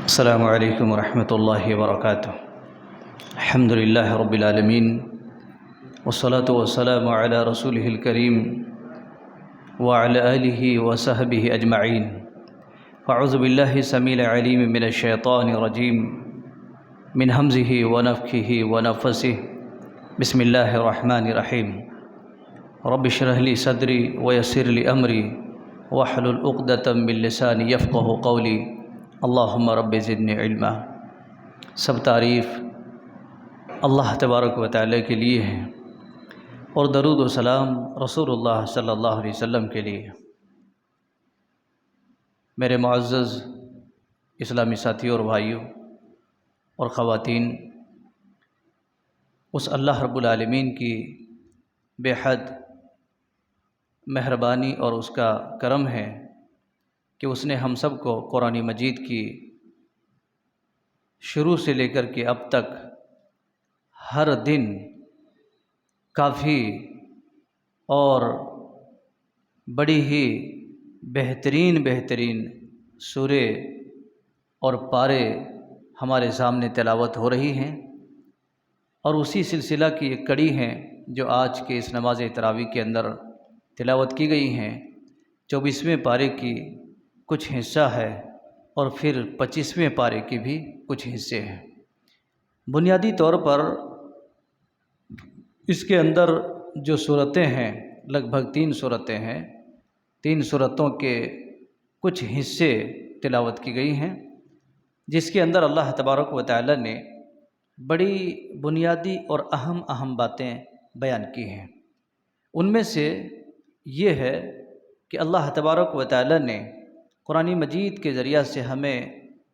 السلام علیکم ورحمۃ اللہ وبرکاتہ۔ الحمد للہ رب العالمین والصلاة والسلام علی رسولہ الکریم وعلی آلہ وصحبہ اجمعین۔ اعوذ باللہ السمیع العلیم من الشیطان الرجیم من ہمزہ ونفخہ ونفثہ۔ بسم اللہ الرحمن الرحیم۔ رب اشرح لی صدری ویسر لی امری واحلل عقدۃ من لسانی یفقہوا قولی۔ اللہم رب زدنی علما۔ سب تعریف اللہ تبارک و تعالیٰ کے لیے ہے اور درود و سلام رسول اللہ صلی اللہ علیہ وسلم کے لیے۔ میرے معزز اسلامی ساتھیوں اور بھائیوں اور خواتین، اس اللہ رب العالمین کی بے حد مہربانی اور اس کا کرم ہے کہ اس نے ہم سب کو قرآن مجید کی شروع سے لے کر کے اب تک ہر دن کافی اور بڑی ہی بہترین سورے اور پارے ہمارے سامنے تلاوت ہو رہی ہیں، اور اسی سلسلہ کی ایک کڑی ہیں جو آج کے اس نماز تراویح کے اندر تلاوت کی گئی ہیں۔ 24ویں پارے کی کچھ حصہ ہے اور پھر 25ویں پارے کے بھی کچھ حصے ہیں۔ بنیادی طور پر اس کے اندر جو صورتیں ہیں لگ بھگ 3 صورتیں ہیں، 3 صورتوں کے کچھ حصے تلاوت کی گئی ہیں، جس کے اندر اللہ تبارک و تعالی نے بڑی بنیادی اور اہم باتیں بیان کی ہیں۔ ان میں سے یہ ہے کہ اللہ تبارک و تعالی نے قرآن مجید کے ذریعہ سے ہمیں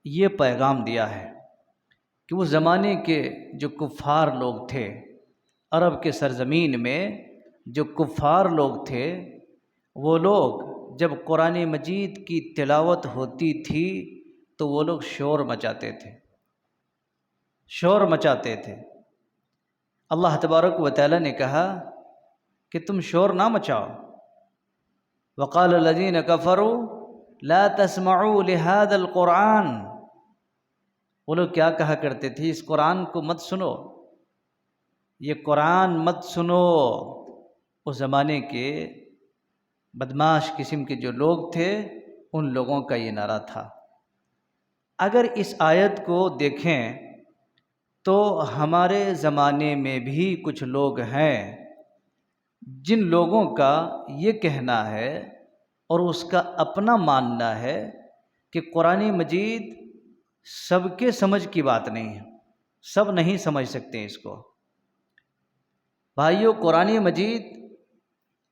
یہ پیغام دیا ہے کہ وہ زمانے کے جو کفار لوگ تھے، عرب کے سرزمین میں جو کفار لوگ تھے، وہ لوگ جب قرآن مجید کی تلاوت ہوتی تھی تو وہ لوگ شور مچاتے تھے۔ اللہ تبارک و تعالی نے کہا کہ تم شور نہ مچاؤ۔ وقال الذین کفروا لا تسمعوا لهذا القرآن۔ وہ لوگ کیا کہا کرتے تھے؟ اس قرآن کو مت سنو، یہ قرآن مت سنو۔ اس زمانے کے بدمعاش قسم کے جو لوگ تھے، ان لوگوں کا یہ نعرہ تھا۔ اگر اس آیت کو دیکھیں تو ہمارے زمانے میں بھی کچھ لوگ ہیں جن لوگوں کا یہ کہنا ہے اور اس کا اپنا ماننا ہے کہ قرآن مجید سب کے سمجھ کی بات نہیں ہے، سب نہیں سمجھ سکتے اس کو۔ بھائیو، قرآن مجید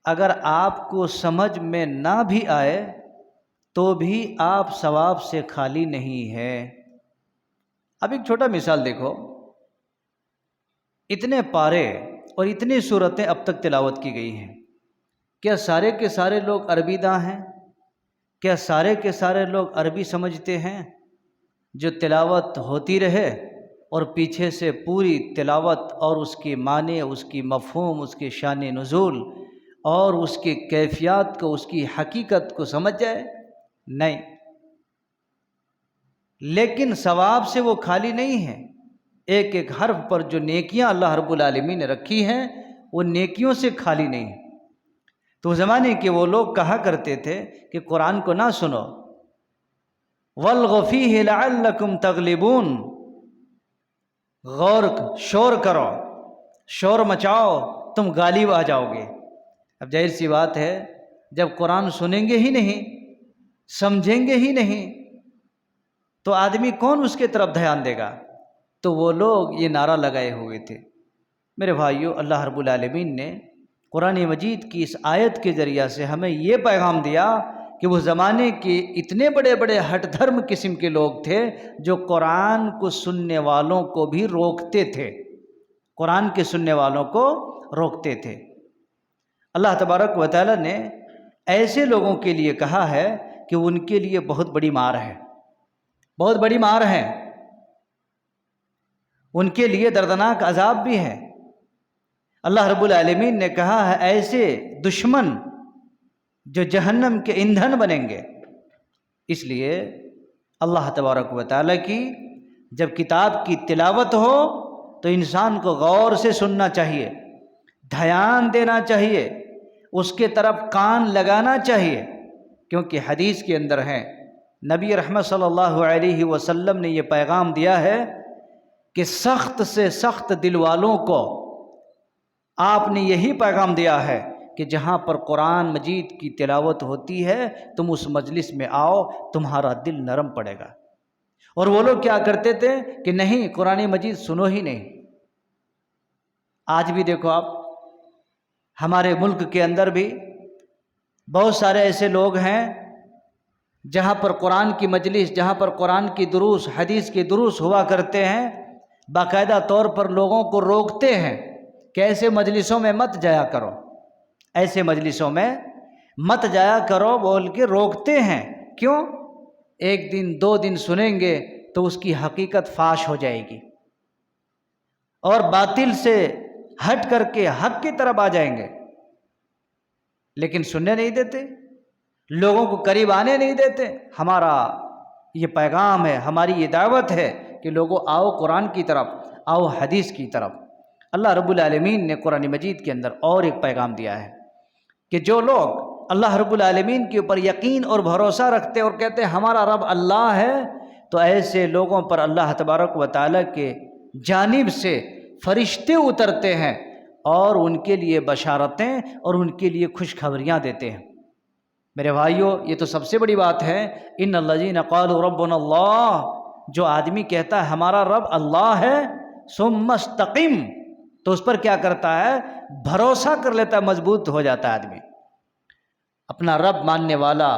اگر آپ کو سمجھ میں نہ بھی آئے تو بھی آپ ثواب سے خالی نہیں ہے۔ اب ایک چھوٹا مثال دیکھو، اتنے پارے اور اتنی صورتیں اب تک تلاوت کی گئی ہیں، کیا سارے کے سارے لوگ عربی داں ہیں؟ کیا سارے کے سارے لوگ عربی سمجھتے ہیں؟ جو تلاوت ہوتی رہے اور پیچھے سے پوری تلاوت اور اس کی معنی، اس کی مفہوم، اس کے شان نزول اور اس کی کیفیات کو، اس کی حقیقت کو سمجھ جائے؟ نہیں۔ لیکن ثواب سے وہ خالی نہیں ہے۔ ایک ایک حرف پر جو نیکیاں اللہ رب العالمین نے رکھی ہیں، وہ نیکیوں سے خالی نہیں۔ تو زمانے کے وہ لوگ کہا کرتے تھے کہ قرآن کو نہ سنو، وَالْغَوْ فِيهِ لَعَلَّكُمْ تَغْلِبُونَ، شور کرو، شور مچاؤ، تم غالب آ جاؤ گے۔ اب ظاہر سی بات ہے، جب قرآن سنیں گے ہی نہیں، سمجھیں گے ہی نہیں، تو آدمی کون اس کے طرف دھیان دے گا؟ تو وہ لوگ یہ نعرہ لگائے ہوئے تھے۔ میرے بھائیو، اللہ رب العالمین نے قرآن مجید کی اس آیت کے ذریعہ سے ہمیں یہ پیغام دیا کہ وہ زمانے کے اتنے بڑے ہٹ دھرم قسم کے لوگ تھے جو قرآن کو سننے والوں کو بھی روکتے تھے، قرآن کے سننے والوں کو روکتے تھے۔ اللہ تبارک و تعالی نے ایسے لوگوں کے لیے کہا ہے کہ ان کے لیے بہت بڑی مار ہے، بہت بڑی مار ہے، ان کے لیے دردناک عذاب بھی ہے۔ اللہ رب العالمین نے کہا ہے ایسے دشمن جو جہنم کے ایندھن بنیں گے۔ اس لیے اللہ تبارک و تعالیٰ کی جب کتاب کی تلاوت ہو تو انسان کو غور سے سننا چاہیے، دھیان دینا چاہیے، اس کے طرف کان لگانا چاہیے، کیونکہ حدیث کے اندر ہے، نبی رحمت صلی اللہ علیہ وسلم نے یہ پیغام دیا ہے کہ سخت سے سخت دل والوں کو آپ نے یہی پیغام دیا ہے کہ جہاں پر قرآن مجید کی تلاوت ہوتی ہے تم اس مجلس میں آؤ، تمہارا دل نرم پڑے گا۔ اور وہ لوگ کیا کرتے تھے کہ نہیں، قرآن مجید سنو ہی نہیں۔ آج بھی دیکھو آپ، ہمارے ملک کے اندر بھی بہت سارے ایسے لوگ ہیں جہاں پر قرآن کی مجلس، جہاں پر قرآن کی دروس، حدیث کی دروس ہوا کرتے ہیں، باقاعدہ طور پر لوگوں کو روکتے ہیں کہ ایسے مجلسوں میں مت جایا کرو، ایسے مجلسوں میں مت جایا کرو بول کے روکتے ہیں۔ کیوں؟ ایک دن دو دن سنیں گے تو اس کی حقیقت فاش ہو جائے گی اور باطل سے ہٹ کر کے حق کی طرف آ جائیں گے، لیکن سننے نہیں دیتے، لوگوں کو قریب آنے نہیں دیتے۔ ہمارا یہ پیغام ہے، ہماری یہ دعوت ہے کہ لوگوں آؤ قرآن کی طرف، آؤ حدیث کی طرف۔ اللہ رب العالمین نے قرآن مجید کے اندر اور ایک پیغام دیا ہے کہ جو لوگ اللہ رب العالمین کے اوپر یقین اور بھروسہ رکھتے اور کہتے ہیں ہمارا رب اللہ ہے، تو ایسے لوگوں پر اللہ تبارک و تعالیٰ کے جانب سے فرشتے اترتے ہیں اور ان کے لیے بشارتیں اور ان کے لیے خوشخبریاں دیتے ہیں۔ میرے بھائیوں، یہ تو سب سے بڑی بات ہے۔ ان الذین قالوا ربنا اللہ، جو آدمی کہتا ہے ہمارا رب اللہ ہے، ثم استقم، تو اس پر کیا کرتا ہے؟ بھروسہ کر لیتا ہے، مضبوط ہو جاتا ہے آدمی۔ اپنا رب ماننے والا،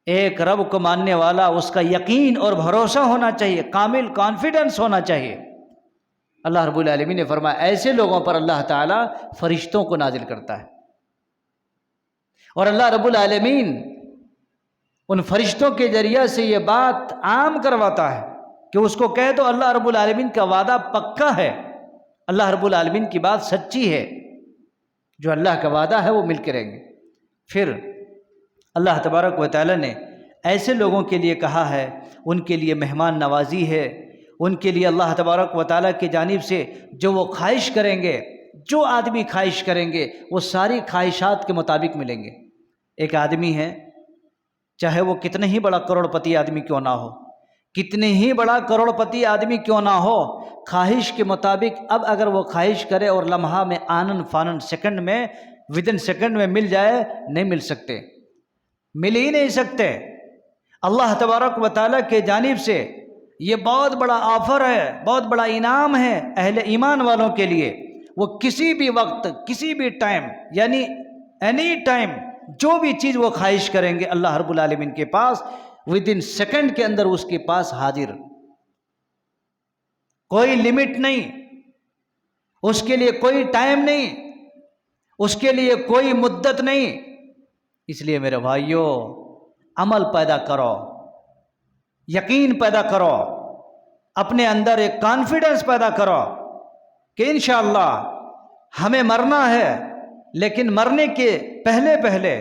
ایک رب کو ماننے والا، اس کا یقین اور بھروسہ ہونا چاہیے، کامل کانفیڈنس ہونا چاہیے۔ اللہ رب العالمین نے فرمایا ایسے لوگوں پر اللہ تعالیٰ فرشتوں کو نازل کرتا ہے، اور اللہ رب العالمین ان فرشتوں کے ذریعہ سے یہ بات عام کرواتا ہے کہ اس کو کہہ دو اللہ رب العالمین کا وعدہ پکا ہے، اللہ رب العالمین کی بات سچی ہے، جو اللہ کا وعدہ ہے وہ مل کے رہیں گے۔ پھر اللہ تبارک و تعالیٰ نے ایسے لوگوں کے لیے کہا ہے، ان کے لیے مہمان نوازی ہے، ان کے لیے اللہ تبارک و تعالیٰ کی جانب سے جو وہ خواہش کریں گے، جو آدمی خواہش کریں گے وہ ساری خواہشات کے مطابق ملیں گے۔ ایک آدمی ہے، چاہے وہ کتنے ہی بڑا کروڑ پتی آدمی کیوں نہ ہو، کتنے ہی بڑا کروڑ پتی آدمی کیوں نہ ہو، خواہش کے مطابق اب اگر وہ خواہش کرے اور لمحہ میں آنن فانن سیکنڈ میں ودن سیکنڈ میں مل جائے، نہیں مل سکتے، مل ہی نہیں سکتے۔ اللہ تبارک و تعالیٰ کے جانب سے یہ بہت بڑا آفر ہے، بہت بڑا انعام ہے اہل ایمان والوں کے لیے۔ وہ کسی بھی وقت، کسی بھی ٹائم، یعنی اینی ٹائم، جو بھی چیز وہ خواہش کریں گے اللہ رب العالمین کے پاس ودن سیکنڈ کے اندر اس کے پاس حاضر، کوئی لمٹ نہیں، اس کے لیے کوئی ٹائم نہیں، اس کے لیے کوئی مدت نہیں۔ اس لیے میرے بھائیوں، عمل پیدا کرو، یقین پیدا کرو، اپنے اندر ایک کانفیڈنس پیدا کرو کہ انشاءاللہ ہمیں مرنا ہے، لیکن مرنے کے پہلے پہلے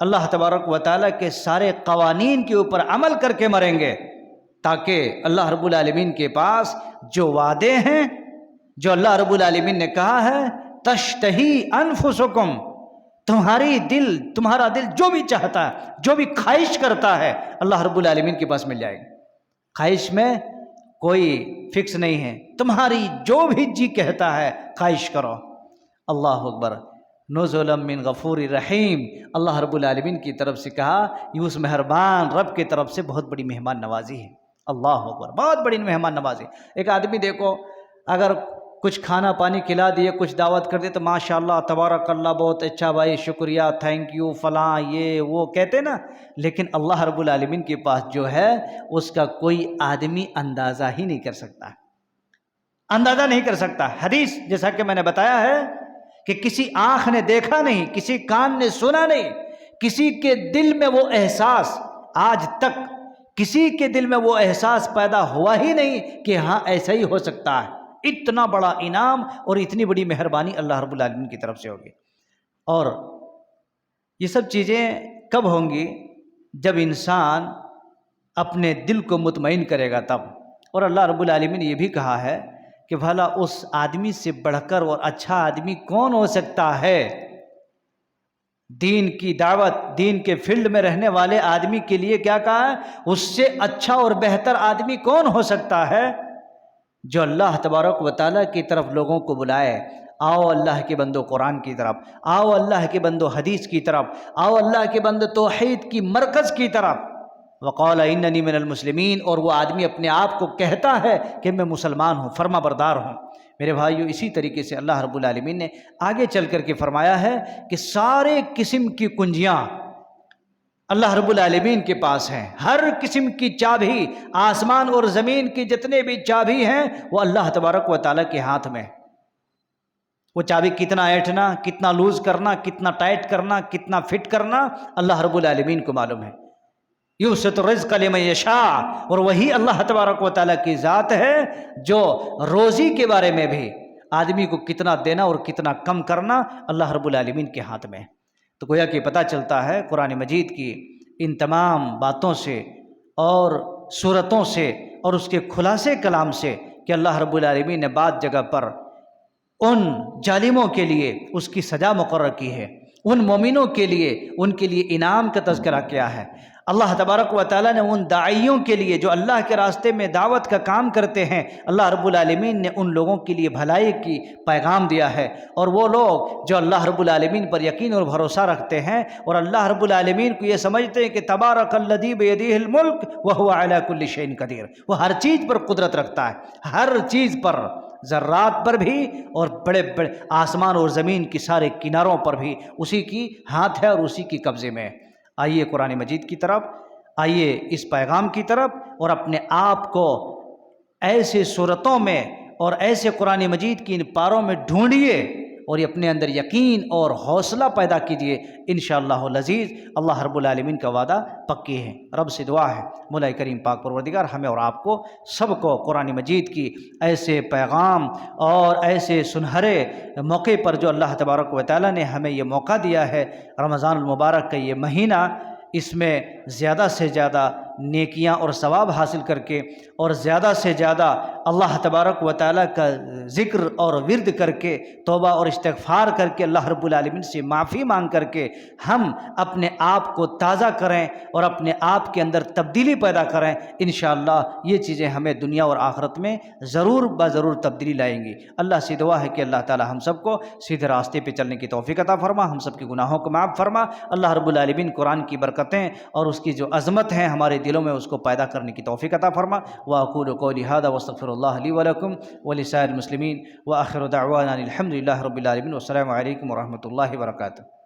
اللہ تبارک و تعالیٰ کے سارے قوانین کے اوپر عمل کر کے مریں گے، تاکہ اللہ رب العالمین کے پاس جو وعدے ہیں، جو اللہ رب العالمین نے کہا ہے تشتہی انفسکم، تمہارا دل جو بھی چاہتا ہے، جو بھی خواہش کرتا ہے، اللہ رب العالمین کے پاس مل جائے گا۔ خواہش میں کوئی فکس نہیں ہے، تمہاری جو بھی جی کہتا ہے خواہش کرو۔ اللہ اکبر، نزلا من غفور رحیم، اللہ رب العالمین کی طرف سے کہا یہ اس مہربان رب کی طرف سے بہت بڑی مہمان نوازی ہے۔ اللہ اکبر، بہت بڑی مہمان نوازی۔ ایک آدمی دیکھو، اگر کچھ کھانا پانی کھلا دیے، کچھ دعوت کر دے تو ماشاءاللہ تبارک اللہ، بہت اچھا بھائی، شکریہ، تھینک یو، فلاں، یہ وہ کہتے نا، لیکن اللہ رب العالمین کے پاس جو ہے اس کا کوئی آدمی اندازہ ہی نہیں کر سکتا، اندازہ نہیں کر سکتا۔ حدیث جیسا کہ میں نے بتایا ہے کہ کسی آنکھ نے دیکھا نہیں، کسی کان نے سنا نہیں، کسی کے دل میں وہ احساس، آج تک کسی کے دل میں وہ احساس پیدا ہوا ہی نہیں کہ ہاں ایسا ہی ہو سکتا ہے۔ اتنا بڑا انعام اور اتنی بڑی مہربانی اللہ رب العالمین کی طرف سے ہوگی۔ اور یہ سب چیزیں کب ہوں گی؟ جب انسان اپنے دل کو مطمئن کرے گا تب۔ اور اللہ رب العالمین نے یہ بھی کہا ہے کہ بھلا اس آدمی سے بڑھ کر اور اچھا آدمی کون ہو سکتا ہے؟ دین کی دعوت، دین کے فیلڈ میں رہنے والے آدمی کے لیے کیا کہا ہے؟ اس سے اچھا اور بہتر آدمی کون ہو سکتا ہے؟ جو اللہ تبارک و تعالیٰ کی طرف لوگوں کو بلائے، آؤ اللہ کے بندو قرآن کی طرف، آؤ اللہ کے بندو حدیث کی طرف، آؤ اللہ کے بندو توحید کی مرکز کی طرف۔ وقال اننی من المسلمین، اور وہ آدمی اپنے آپ کو کہتا ہے کہ میں مسلمان ہوں، فرما بردار ہوں۔ میرے بھائیو، اسی طریقے سے اللہ رب العالمین نے آگے چل کر کے فرمایا ہے کہ سارے قسم کی کنجیاں اللہ رب العالمین کے پاس ہیں، ہر قسم کی چابی، آسمان اور زمین کی جتنے بھی چابی ہیں وہ اللہ تبارک و تعالیٰ کے ہاتھ میں۔ وہ چابی کتنا ایٹھنا، کتنا لوز کرنا، کتنا ٹائٹ کرنا، کتنا فٹ کرنا، اللہ رب العالمین کو معلوم ہے۔ یبسط الرزق لمن یشاء، اور وہی اللہ تبارک و تعالیٰ کی ذات ہے جو روزی کے بارے میں بھی آدمی کو کتنا دینا اور کتنا کم کرنا اللہ رب العالمین کے ہاتھ میں۔ تو گویا کہ پتہ چلتا ہے قرآن مجید کی ان تمام باتوں سے اور صورتوں سے اور اس کے خلاصے کلام سے کہ اللہ رب العالمین نے بعض جگہ پر ان ظالموں کے لیے اس کی سزا مقرر کی ہے، ان مومنوں کے لیے انعام کا تذکرہ کیا ہے۔ اللہ تبارک و تعالیٰ نے ان داعیوں کے لیے جو اللہ کے راستے میں دعوت کا کام کرتے ہیں، اللہ رب العالمین نے ان لوگوں کے لیے بھلائی کی پیغام دیا ہے۔ اور وہ لوگ جو اللہ رب العالمین پر یقین اور بھروسہ رکھتے ہیں اور اللہ رب العالمین کو یہ سمجھتے ہیں کہ تبارک الذی بیدہ الملک وہو علی کل شیء قدیر، وہ ہر چیز پر قدرت رکھتا ہے، ہر چیز پر، ذرات پر بھی اور بڑے بڑے آسمان اور زمین کی سارے کناروں پر بھی اسی کی ہاتھ ہے اور اسی کی قبضے میں۔ آئیے قرآن مجید کی طرف، آئیے اس پیغام کی طرف، اور اپنے آپ کو ایسے صورتوں میں اور ایسے قرآن مجید کی ان پاروں میں ڈھونڈیے اور یہ اپنے اندر یقین اور حوصلہ پیدا کیجیے۔ انشاءاللہ العزیز اللہ رب العالمین کا وعدہ پکی ہے۔ رب سے دعا ہے مولا کریم پاک پروردگار ہمیں اور آپ کو سب کو قرآن مجید کی ایسے پیغام اور ایسے سنہرے موقع پر جو اللہ تبارک و تعالیٰ نے ہمیں یہ موقع دیا ہے، رمضان المبارک کا یہ مہینہ، اس میں زیادہ سے زیادہ نیکیاں اور ثواب حاصل کر کے اور زیادہ سے زیادہ اللہ تبارک و تعالیٰ کا ذکر اور ورد کر کے، توبہ اور استغفار کر کے، اللہ رب العالمین سے معافی مانگ کر کے ہم اپنے آپ کو تازہ کریں اور اپنے آپ کے اندر تبدیلی پیدا کریں۔ انشاءاللہ یہ چیزیں ہمیں دنیا اور آخرت میں ضرور بضرور تبدیلی لائیں گی۔ اللہ سے دعا ہے کہ اللہ تعالی ہم سب کو سیدھے راستے پہ چلنے کی توفیق عطا فرما، ہم سب کے گناہوں کو معاف فرما۔ اللہ رب العالمین قرآن کی برکتیں اور اس کی جو عظمت ہیں ہمارے دلوں میں اس کو پیدا کرنے کی توفیق عطا فرما۔ وأقول قولي هذا واستغفر الله لي ولكم ولسائر المسلمين وآخر دعوانا الحمد لله رب العالمين والسلام عليكم ورحمة الله وبركاته۔